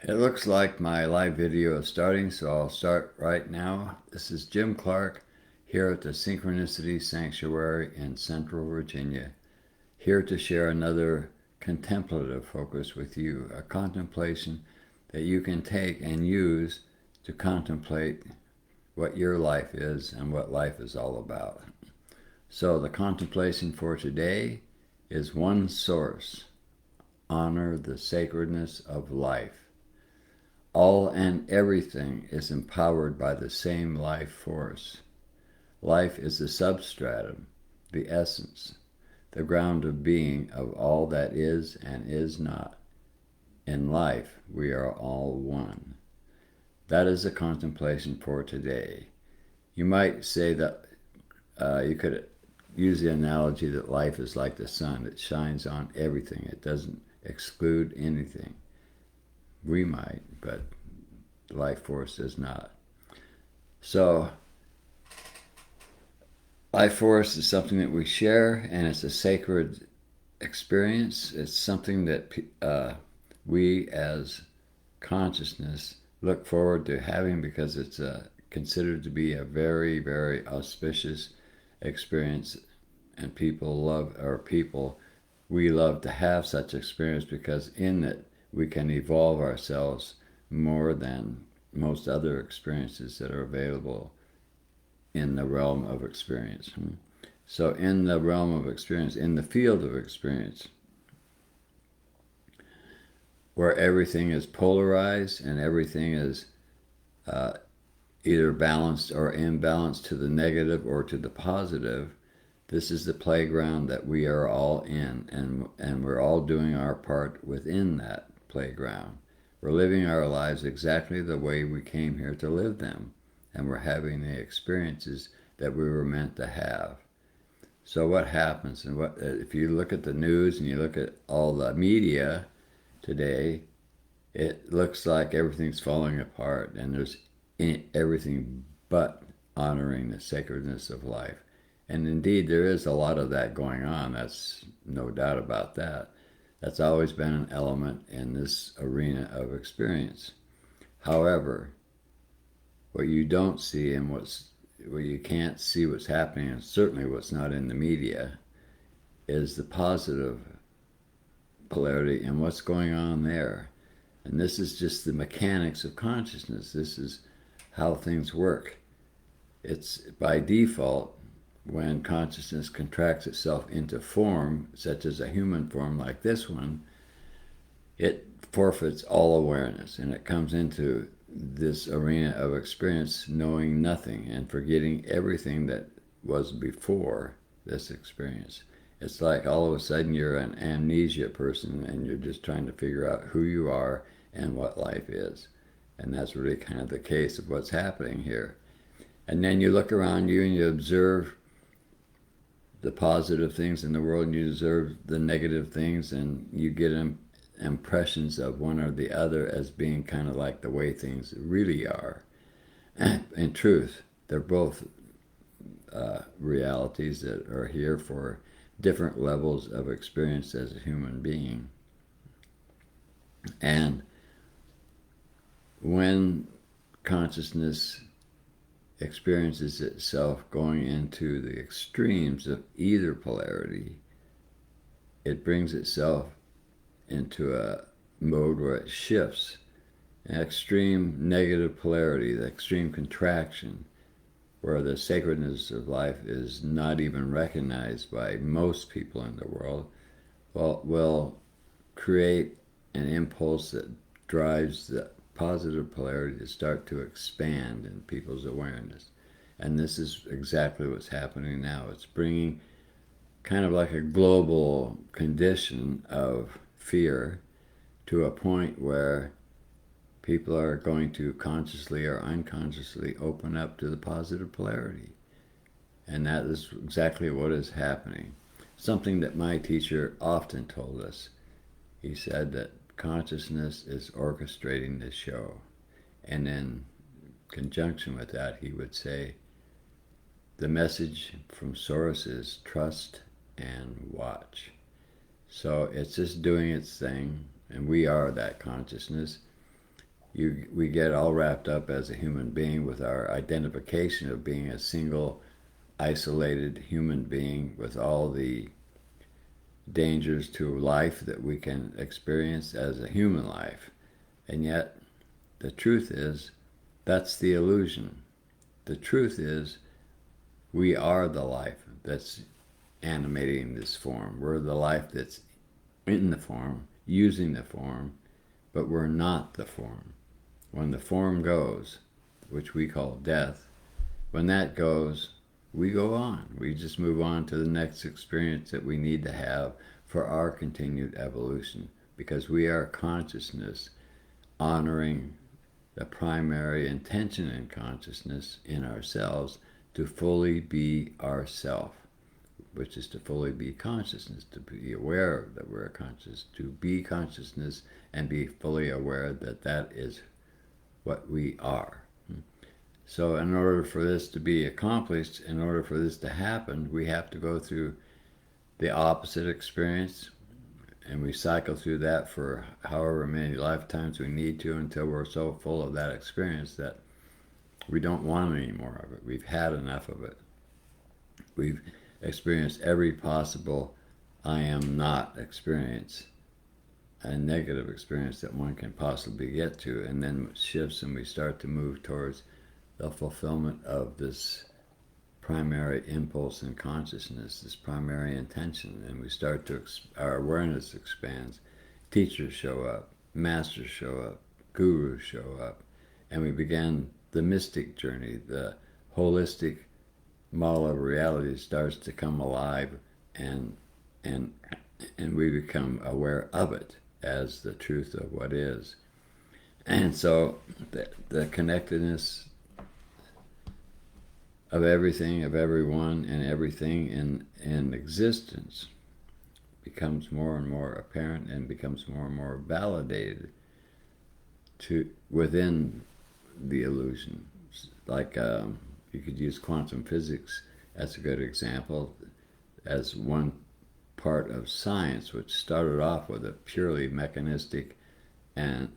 It looks like my live video is starting, so I'll start right now. This is Jim Clark here at the Synchronicity Sanctuary in Central Virginia, here to share another contemplative focus with you, a contemplation that you can take and use to contemplate what your life is and what life is all about. So the contemplation for today is one source. Honor the sacredness of life. All and everything is empowered by the same life force. Life is the substratum, the essence, the ground of being of all that is and is not. In life, we are all one. That is the contemplation for today. You might say that you could use the analogy that life is like the sun. It shines on everything. It doesn't exclude anything. We might, but life force does not. So, life force is something that we share, and it's a sacred experience. It's something that we as consciousness look forward to having because it's considered to be a very, very auspicious experience, and we love to have such experience because in it we can evolve ourselves more than most other experiences that are available in the realm of experience. So in the realm of experience, in the field of experience, where everything is polarized and everything is either balanced or imbalanced to the negative or to the positive, this is the playground that we are all in, and we're all doing our part within that playground. We're living our lives exactly the way we came here to live them, and we're having the experiences that we were meant to have. So what happens, and what if you look at the news and you look at all the media today, it looks like everything's falling apart, and there's everything but honoring the sacredness of life. And indeed, there is a lot of that going on. That's no doubt about that. That's always been an element in this arena of experience. However, what you don't see and what you can't see what's happening, and certainly what's not in the media, is the positive polarity and what's going on there. And this is just the mechanics of consciousness. This is how things work. It's by default, when consciousness contracts itself into form, such as a human form like this one, it forfeits all awareness and it comes into this arena of experience knowing nothing and forgetting everything that was before this experience. It's like all of a sudden you're an amnesia person and you're just trying to figure out who you are and what life is. And that's really kind of the case of what's happening here. And then you look around you and you observe the positive things in the world and you observe the negative things, and you get impressions of one or the other as being kind of like the way things really are. In truth, they're both realities that are here for different levels of experience as a human being. And when consciousness experiences itself going into the extremes of either polarity, it brings itself into a mode where it shifts. An extreme negative polarity, the extreme contraction, where the sacredness of life is not even recognized by most people in the world, will create an impulse that drives the positive polarity to start to expand in people's awareness. And this is exactly what's happening now. It's bringing kind of like a global condition of fear to a point where people are going to consciously or unconsciously open up to the positive polarity. And that is exactly what is happening. Something that my teacher often told us. He said that consciousness is orchestrating this show. And in conjunction with that, he would say, the message from Source is trust and watch. So it's just doing its thing, and we are that consciousness. We get all wrapped up as a human being with our identification of being a single, isolated human being with all the dangers to life that we can experience as a human life. And yet, the truth is, that's the illusion. The truth is, we are the life that's animating this form. We're the life that's in the form, using the form, but we're not the form. When the form goes, which we call death, when that goes, we go on. We just move on to the next experience that we need to have for our continued evolution, because we are consciousness honoring the primary intention in consciousness in ourselves to fully be ourself, which is to fully be consciousness, to be aware that we're conscious, to be consciousness and be fully aware that that is what we are. So in order for this to be accomplished, in order for this to happen, we have to go through the opposite experience, and we cycle through that for however many lifetimes we need to until we're so full of that experience that we don't want any more of it. We've had enough of it. We've experienced every possible I am not experience, a negative experience that one can possibly get to, and then it shifts and we start to move towards the fulfillment of this primary impulse in consciousness, this primary intention, and we start to, our awareness expands. Teachers show up, masters show up, gurus show up, and we begin the mystic journey. The holistic model of reality starts to come alive, and we become aware of it as the truth of what is. And so the connectedness of everything, of everyone, and everything in existence becomes more and more apparent and becomes more and more validated within the illusion. Like you could use quantum physics as a good example, as one part of science, which started off with a purely mechanistic and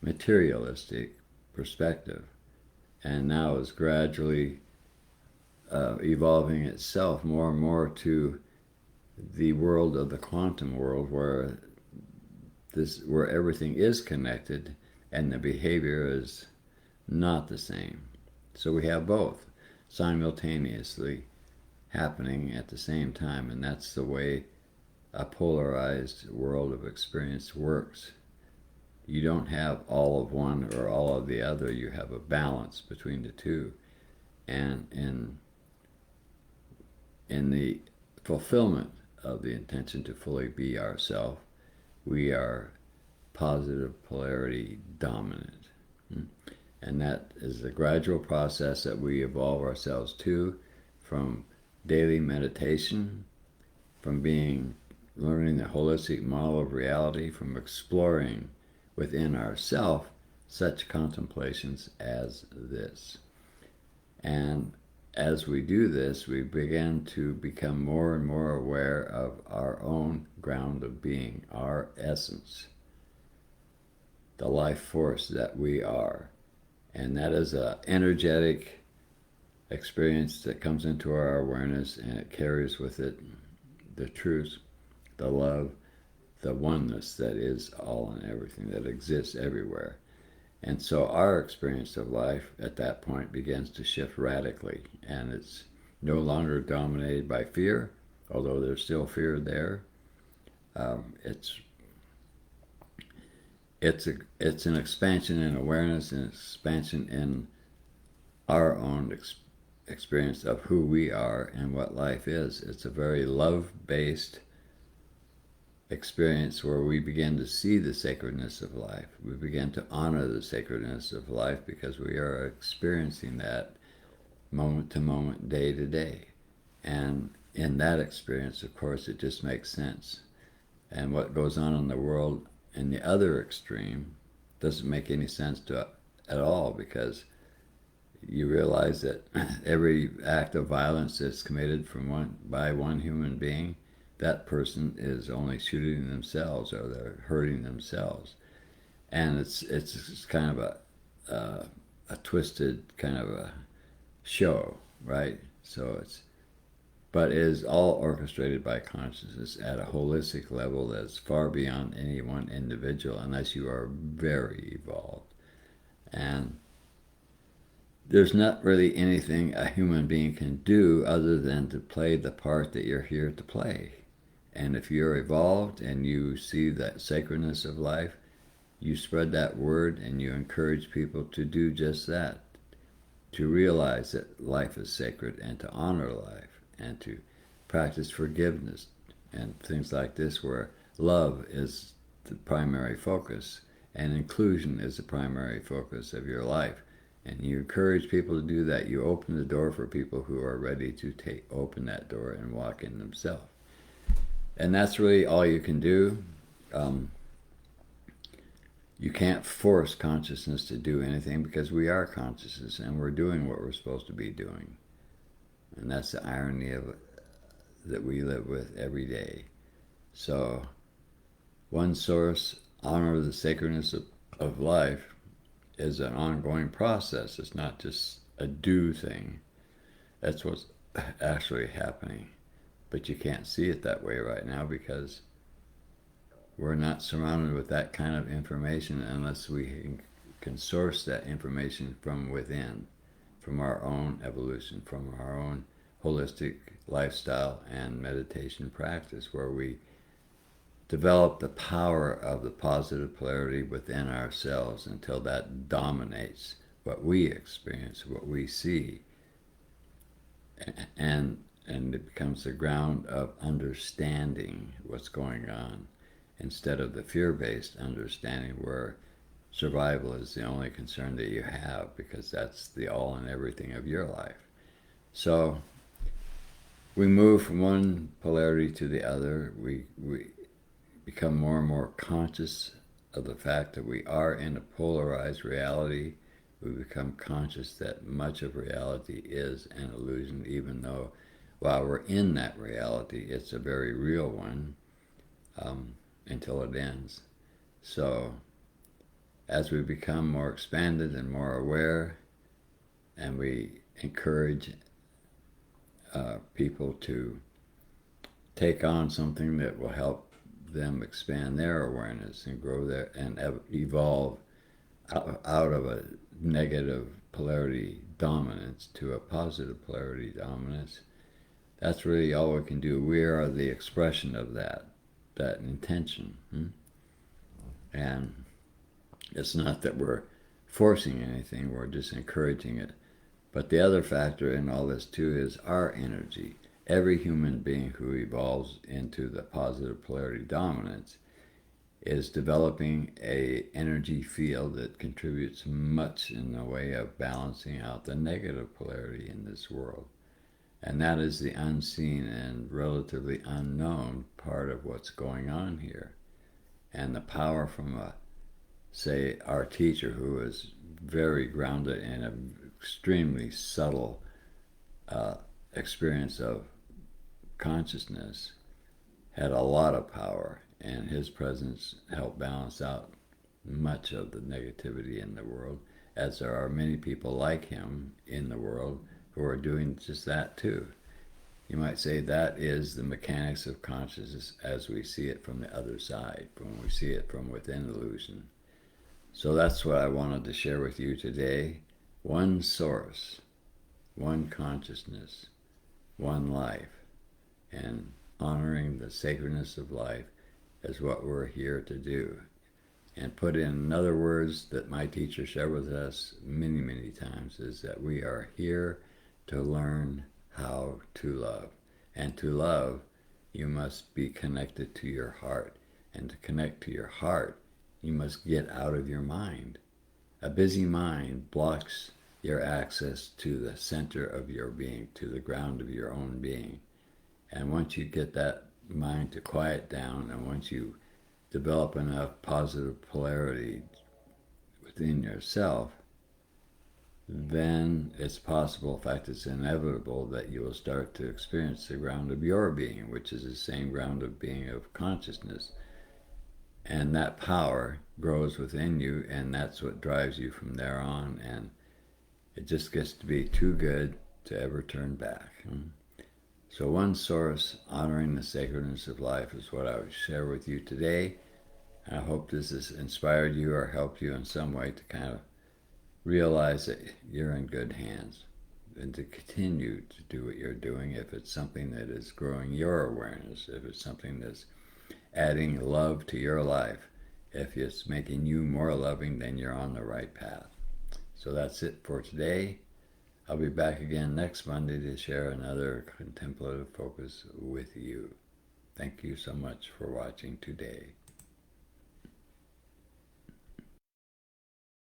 materialistic perspective, and now is gradually evolving itself more and more to the world of the quantum world, where everything is connected and the behavior is not the same. So we have both simultaneously happening at the same time, and that's the way a polarized world of experience works. You don't have all of one or all of the other. You have a balance between the two. And in the fulfillment of the intention to fully be ourself, we are positive polarity dominant. And that is the gradual process that we evolve ourselves to, from daily meditation, from learning the holistic model of reality, from exploring within ourself such contemplations as this. And as we do this, we begin to become more and more aware of our own ground of being, our essence, the life force that we are. And that is an energetic experience that comes into our awareness, and it carries with it the truth, the love, the oneness that is all and everything, that exists everywhere. And so our experience of life at that point begins to shift radically, and it's no longer dominated by fear, although there's still fear there. It's an expansion in awareness, and expansion in our own experience of who we are and what life is. It's a very love-based experience where we begin to see the sacredness of life. We begin to honor the sacredness of life because we are experiencing that moment to moment, day to day. And in that experience, of course, it just makes sense. And what goes on in the world in the other extreme doesn't make any sense at all, because you realize that every act of violence that's committed by one human being, that person is only shooting themselves, or they're hurting themselves. And it's kind of a twisted kind of a show, right? So it's but it is all orchestrated by consciousness at a holistic level that's far beyond any one individual, unless you are very evolved. And there's not really anything a human being can do other than to play the part that you're here to play. And if you're evolved and you see that sacredness of life, you spread that word and you encourage people to do just that, to realize that life is sacred and to honor life and to practice forgiveness and things like this, where love is the primary focus and inclusion is the primary focus of your life. And you encourage people to do that. You open the door for people who are ready to open that door and walk in themselves. And that's really all you can do. Um, you can't force consciousness to do anything because we are consciousness and we're doing what we're supposed to be doing. And that's the irony of it that we live with every day. So, one source, honor the sacredness of life, is an ongoing process. It's not just a do thing. That's what's actually happening. But you can't see it that way right now because we're not surrounded with that kind of information unless we can source that information from within, from our own evolution, from our own holistic lifestyle and meditation practice, where we develop the power of the positive polarity within ourselves until that dominates what we experience, what we see, and it becomes the ground of understanding what's going on instead of the fear-based understanding where survival is the only concern that you have because that's the all and everything of your life. So we move from one polarity to the other. We become more and more conscious of the fact that we are in a polarized reality. We become conscious that much of reality is an illusion, even though while we're in that reality, it's a very real one until it ends. So as we become more expanded and more aware, and we encourage people to take on something that will help them expand their awareness and grow their and evolve out of a negative polarity dominance to a positive polarity dominance. That's really all we can do. We are the expression of that intention. And it's not that we're forcing anything, we're just encouraging it. But the other factor in all this too is our energy. Every human being who evolves into the positive polarity dominance is developing a energy field that contributes much in the way of balancing out the negative polarity in this world. And that is the unseen and relatively unknown part of what's going on here. And the power from say, our teacher, who is very grounded in an extremely subtle experience of consciousness, had a lot of power, and his presence helped balance out much of the negativity in the world, as there are many people like him in the world who are doing just that too. You might say that is the mechanics of consciousness as we see it from the other side, when we see it from within illusion. So that's what I wanted to share with you today. One source, one consciousness, one life, and honoring the sacredness of life is what we're here to do. And put in other words that my teacher shared with us many, many times is that we are here to learn how to love. And to love, you must be connected to your heart. And to connect to your heart, you must get out of your mind. A busy mind blocks your access to the center of your being, to the ground of your own being. And once you get that mind to quiet down, and once you develop enough positive polarity within yourself, then it's possible, in fact it's inevitable, that you will start to experience the ground of your being, which is the same ground of being of consciousness. And that power grows within you, and that's what drives you from there on. And it just gets to be too good to ever turn back. So one source honoring the sacredness of life is what I would share with you today. And I hope this has inspired you or helped you in some way to kind of realize that you're in good hands and to continue to do what you're doing if it's something that is growing your awareness, if it's something that's adding love to your life, if it's making you more loving, then you're on the right path. So that's it for today. I'll be back again next Monday to share another contemplative focus with you. Thank you so much for watching today.